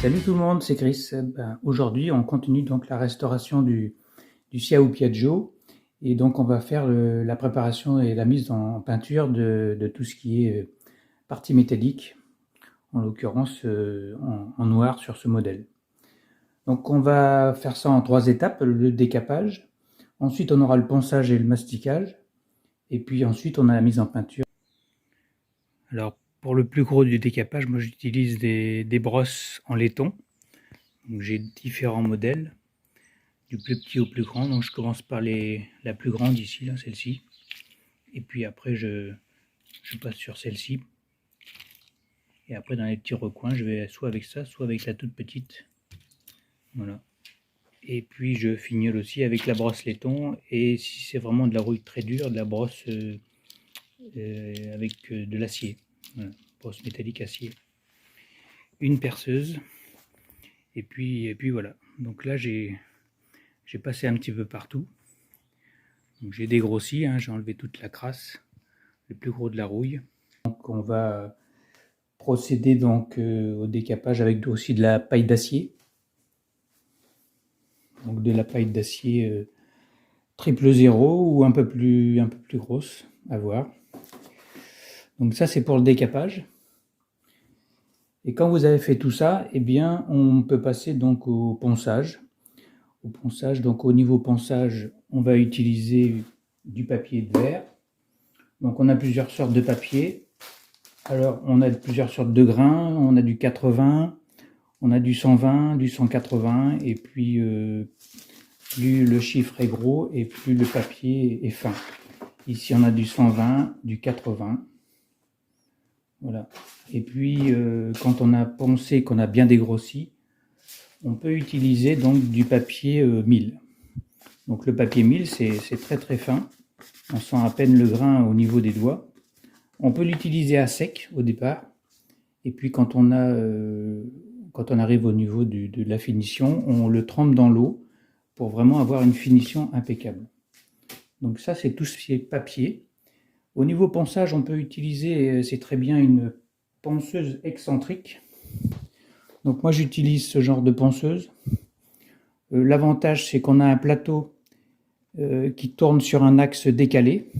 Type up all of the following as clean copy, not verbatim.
Salut tout le monde, c'est Chris. Aujourd'hui, on continue donc la restauration du Xiao Piaggio. Et donc, on va faire la préparation et la mise en peinture de tout ce qui est partie métallique, en l'occurrence en noir sur ce modèle. Donc, on va faire ça en 3 étapes, le décapage. Ensuite, on aura le ponçage et le masticage. Et puis ensuite, on a la mise en peinture. Alors, pour le plus gros du décapage, moi j'utilise des brosses en laiton. Donc, j'ai différents modèles, du plus petit au plus grand. Donc je commence par la plus grande ici, là, celle-ci. Et puis après, je passe sur celle-ci. Et après, dans les petits recoins, je vais soit avec ça, soit avec la toute petite. Voilà. Et puis, je fignole aussi avec la brosse laiton. Et si c'est vraiment de la rouille très dure, de la brosse avec de l'acier. Voilà. Brosse métallique acier. Une perceuse. Et puis voilà. Donc là, j'ai passé un petit peu partout. J'ai dégrossi, hein, j'ai enlevé toute la crasse, le plus gros de la rouille. Donc on va procéder donc au décapage avec aussi de la paille d'acier. Donc de la paille d'acier triple 0 ou un peu plus grosse, à voir. Donc ça c'est pour le décapage. Et quand vous avez fait tout ça, eh bien on peut passer donc au ponçage. Au ponçage, donc au niveau ponçage, on va utiliser du papier de verre. Donc on a plusieurs sortes de papier. Alors on a plusieurs sortes de grains, on a du 80, on a du 120, du 180, et puis plus le chiffre est gros et plus le papier est fin. Ici on a du 120, du 80. Voilà. Et puis quand on a poncé, qu'on a bien dégrossi, on peut utiliser donc du papier 1000. Donc le papier 1000 c'est très très fin, on sent à peine le grain au niveau des doigts. On peut l'utiliser à sec au départ, et puis quand on arrive au niveau de la finition, on le trempe dans l'eau pour vraiment avoir une finition impeccable. Donc ça c'est tout ce qui est papier. Au niveau ponçage, on peut utiliser, c'est très bien, une ponceuse excentrique. Donc moi j'utilise ce genre de ponceuse. L'avantage c'est qu'on a un plateau qui tourne sur un axe décalé.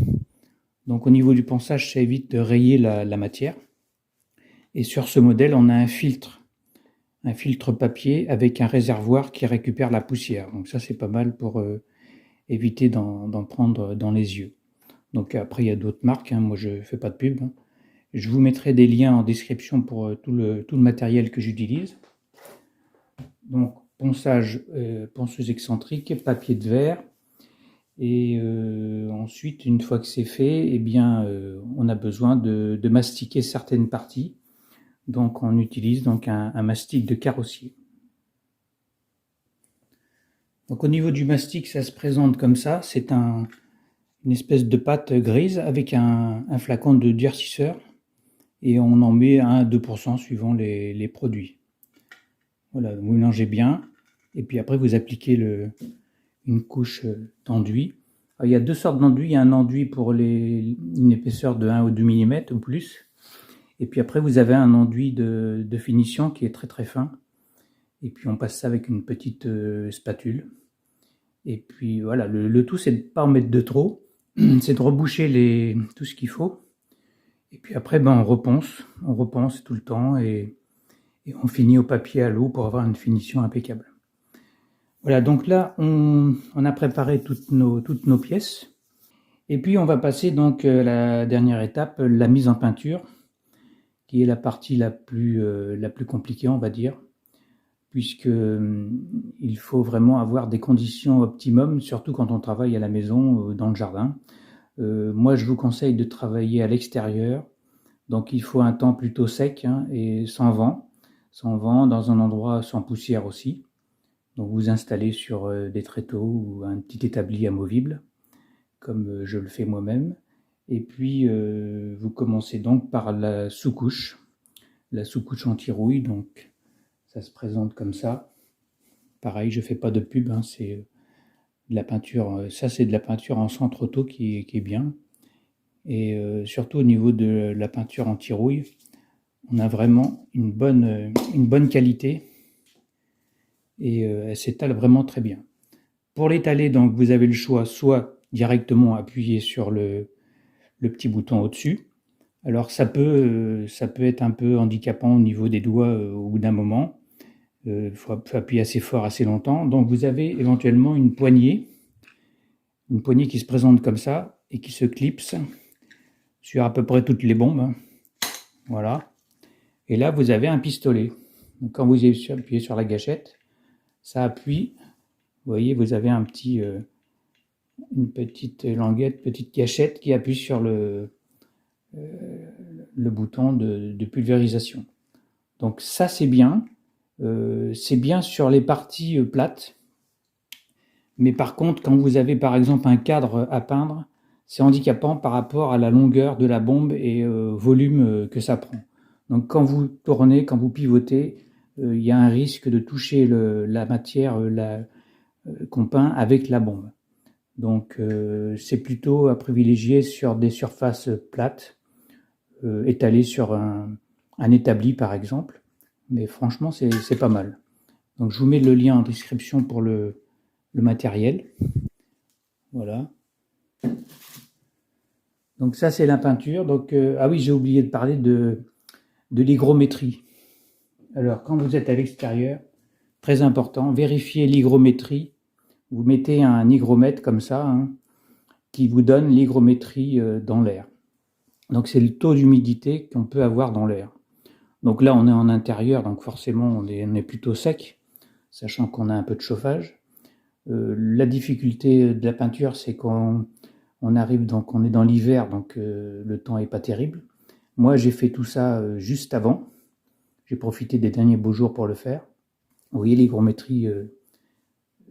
Donc au niveau du ponçage, ça évite de rayer la matière. Et sur ce modèle, on a un filtre papier avec un réservoir qui récupère la poussière. Donc ça, c'est pas mal pour éviter d'en prendre dans les yeux. Donc après, il y a d'autres marques, hein. Moi, je ne fais pas de pub, hein. Je vous mettrai des liens en description pour tout le matériel que j'utilise. Donc ponçage, ponceuse excentrique, papier de verre. Et ensuite, une fois que c'est fait, eh bien, on a besoin de mastiquer certaines parties. Donc on utilise donc un mastic de carrossier. Donc au niveau du mastic, ça se présente comme ça. C'est une espèce de pâte grise avec un flacon de durcisseur. Et on en met 1 à 2% suivant les produits. Voilà, vous mélangez bien. Et puis après, vous appliquez une couche d'enduit. Il y a deux sortes d'enduit. Il y a un enduit pour une épaisseur de 1 ou 2 mm ou plus. Et puis après, vous avez un enduit de finition qui est très très fin. Et puis on passe ça avec une petite spatule. Et puis voilà, le tout c'est de ne pas en mettre de trop. C'est de reboucher tout ce qu'il faut. Et puis après, on reponce tout le temps et on finit au papier à l'eau pour avoir une finition impeccable. Voilà, donc là, on a préparé toutes nos pièces. Et puis on va passer donc à la dernière étape, la mise en peinture, qui est la partie la plus compliquée, on va dire, puisque il faut vraiment avoir des conditions optimum, surtout quand on travaille à la maison, dans le jardin. Moi, je vous conseille de travailler à l'extérieur, donc il faut un temps plutôt sec, hein, et sans vent, dans un endroit sans poussière aussi. Donc vous installez sur des tréteaux ou un petit établi amovible, comme je le fais moi-même. Et puis vous commencez donc par la sous-couche anti-rouille. Donc ça se présente comme ça. Pareil, je fais pas de pub, hein, c'est de la peinture. Ça, c'est de la peinture en centre auto qui est bien. Et surtout au niveau de la peinture anti-rouille, on a vraiment une bonne qualité. et elle s'étale vraiment très bien. Pour l'étaler, donc vous avez le choix, soit directement appuyer sur le petit bouton au-dessus. Alors ça peut être un peu handicapant au niveau des doigts au bout d'un moment. Faut appuyer assez fort, assez longtemps. Donc vous avez éventuellement une poignée qui se présente comme ça et qui se clipse sur à peu près toutes les bombes. Voilà. Et là, vous avez un pistolet. Donc, quand vous appuyez sur la gâchette, ça appuie. Vous voyez, vous avez une petite languette, petite gâchette qui appuie sur le bouton de pulvérisation. Donc ça, c'est bien. C'est bien sur les parties plates. Mais par contre, quand vous avez par exemple un cadre à peindre, c'est handicapant par rapport à la longueur de la bombe et volume que ça prend. Donc quand vous tournez, quand vous pivotez, il y a un risque de toucher la matière qu'on peint avec la bombe. Donc c'est plutôt à privilégier sur des surfaces plates, étalées sur un établi par exemple. Mais franchement, c'est pas mal. Donc je vous mets le lien en description pour le matériel. Voilà. Donc ça, c'est la peinture. Donc, ah oui, j'ai oublié de parler de l'hygrométrie. Alors, quand vous êtes à l'extérieur, très important, vérifiez l'hygrométrie. Vous mettez un hygromètre comme ça, hein, qui vous donne l'hygrométrie dans l'air. Donc, c'est le taux d'humidité qu'on peut avoir dans l'air. Donc là, on est en intérieur, donc forcément, on est plutôt sec, sachant qu'on a un peu de chauffage. La difficulté de la peinture, c'est qu'on arrive, donc on est dans l'hiver, donc le temps est pas terrible. Moi, j'ai fait tout ça juste avant. J'ai profité des derniers beaux jours pour le faire. Vous voyez, l'hygrométrie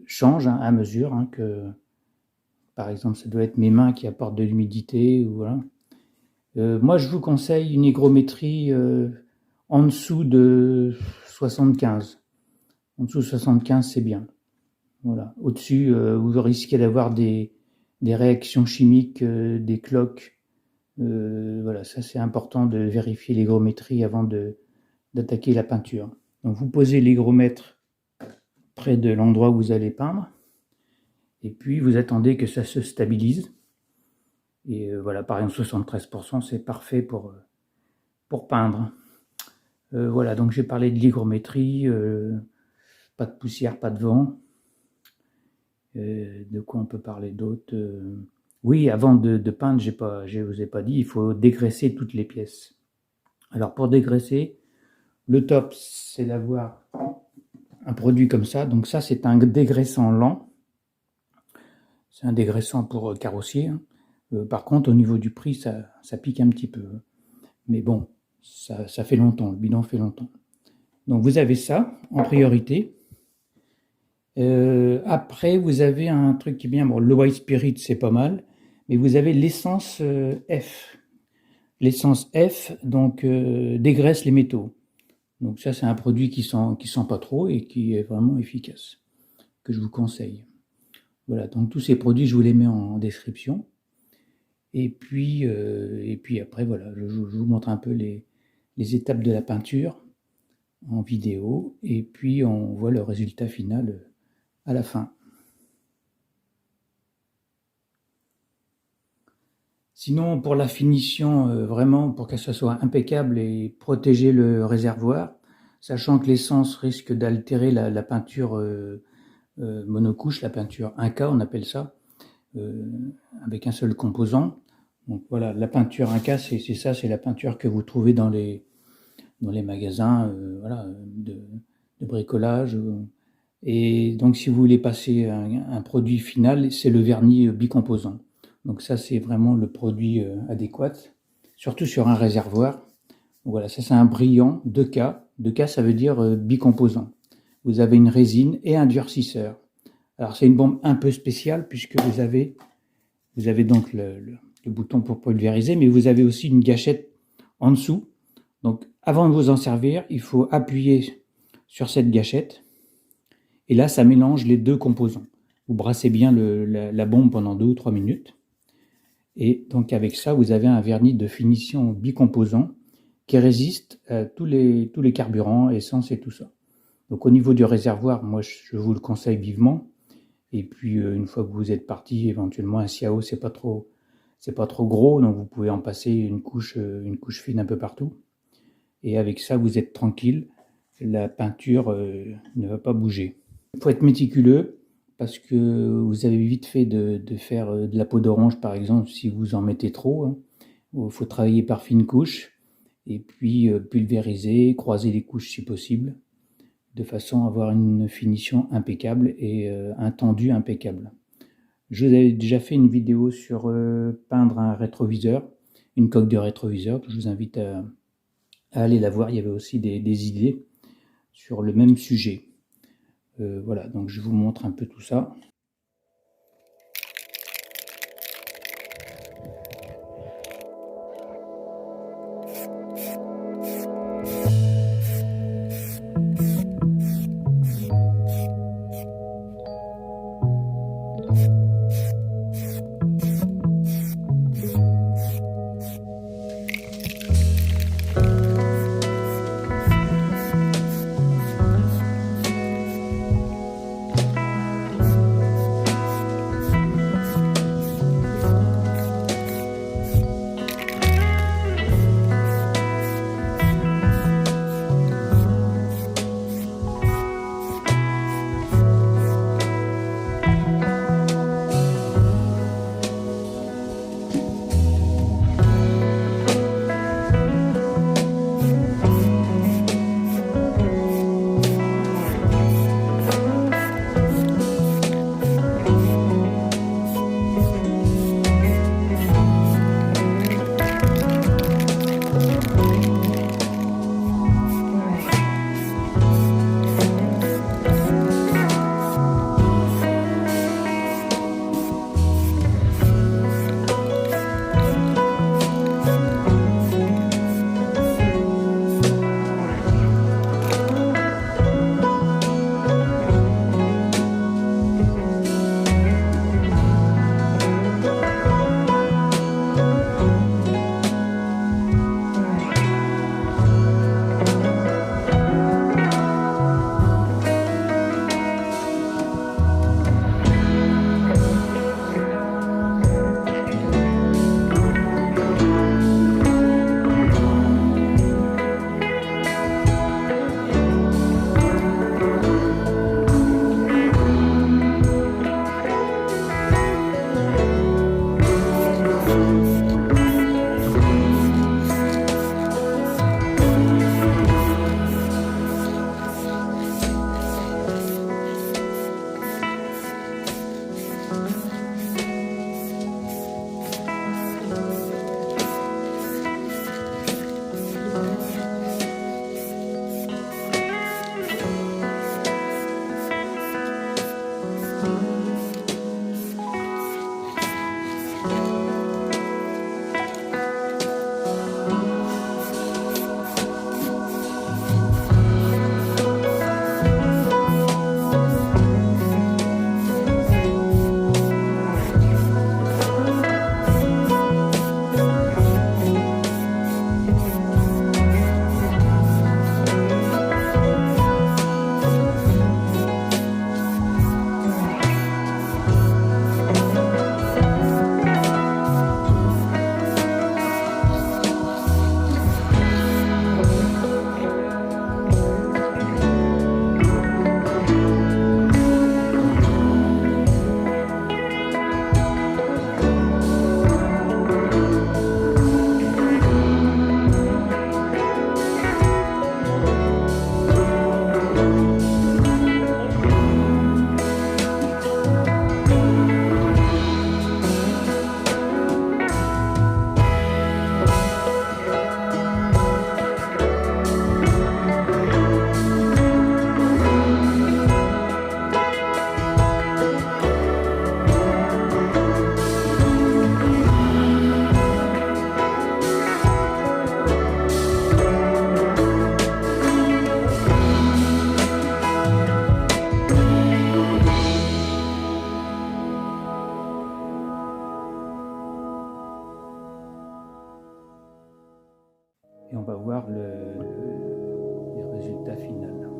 change à mesure que, par exemple, ça doit être mes mains qui apportent de l'humidité. Voilà. Moi, je vous conseille une hygrométrie en dessous de 75. En dessous de 75, c'est bien. Voilà. Au-dessus, vous risquez d'avoir des réactions chimiques, des cloques. Voilà, ça c'est important de vérifier l'hygrométrie avant d'attaquer la peinture. Donc vous posez l'hygromètre près de l'endroit où vous allez peindre, et puis vous attendez que ça se stabilise. Et voilà, par exemple 73%, c'est parfait pour peindre. Voilà, donc j'ai parlé de l'hygrométrie, pas de poussière, pas de vent. De quoi on peut parler d'autre? Oui, avant de peindre, je vous ai pas dit, il faut dégraisser toutes les pièces. Alors pour dégraisser, le top, c'est d'avoir un produit comme ça. Donc ça, c'est un dégraissant lent. C'est un dégraissant pour carrossier. Par contre, au niveau du prix, ça pique un petit peu. Mais bon, ça fait longtemps, le bilan fait longtemps. Donc vous avez ça en priorité. Après, vous avez un truc qui est bien. Bon, le White Spirit, c'est pas mal. Mais vous avez l'essence F. L'essence F, donc, dégraisse les métaux. Donc ça, c'est un produit qui sent pas trop et qui est vraiment efficace, que je vous conseille. Voilà, donc tous ces produits, je vous les mets en description. Et puis après, voilà, je vous montre un peu les étapes de la peinture en vidéo. Et puis, on voit le résultat final à la fin. Sinon, pour la finition, vraiment, pour que ça soit impeccable et protéger le réservoir, sachant que l'essence risque d'altérer la peinture monocouche, la peinture 1K, on appelle ça, avec un seul composant. Donc voilà, la peinture 1K, c'est ça, c'est la peinture que vous trouvez dans les magasins voilà, de bricolage. Et donc, si vous voulez passer un produit final, c'est le vernis bicomposant. Donc ça, c'est vraiment le produit adéquat, surtout sur un réservoir. Voilà, ça c'est un brillant 2K. 2K, ça veut dire bicomposant. Vous avez une résine et un durcisseur. Alors c'est une bombe un peu spéciale puisque vous avez donc le bouton pour pulvériser, mais vous avez aussi une gâchette en dessous. Donc avant de vous en servir, il faut appuyer sur cette gâchette. Et là, ça mélange les deux composants. Vous brassez bien la bombe pendant 2 ou 3 minutes. Et donc avec ça, vous avez un vernis de finition bicomposant qui résiste à tous les carburants, essence et tout ça. Donc au niveau du réservoir, moi je vous le conseille vivement. Et puis une fois que vous êtes parti, éventuellement un Siao, c'est pas trop gros, donc vous pouvez en passer une couche fine un peu partout. Et avec ça, vous êtes tranquille. La peinture ne va pas bouger. Il faut être méticuleux parce que vous avez vite fait de faire de la peau d'orange, par exemple, si vous en mettez trop. Hein. Il faut travailler par fines couches et puis pulvériser, croiser les couches si possible, de façon à avoir une finition impeccable et un tendu impeccable. Je vous avais déjà fait une vidéo sur peindre un rétroviseur, une coque de rétroviseur, que je vous invite à aller la voir. Il y avait aussi des idées sur le même sujet. Voilà, donc je vous montre un peu tout ça. Et on va voir le résultat final.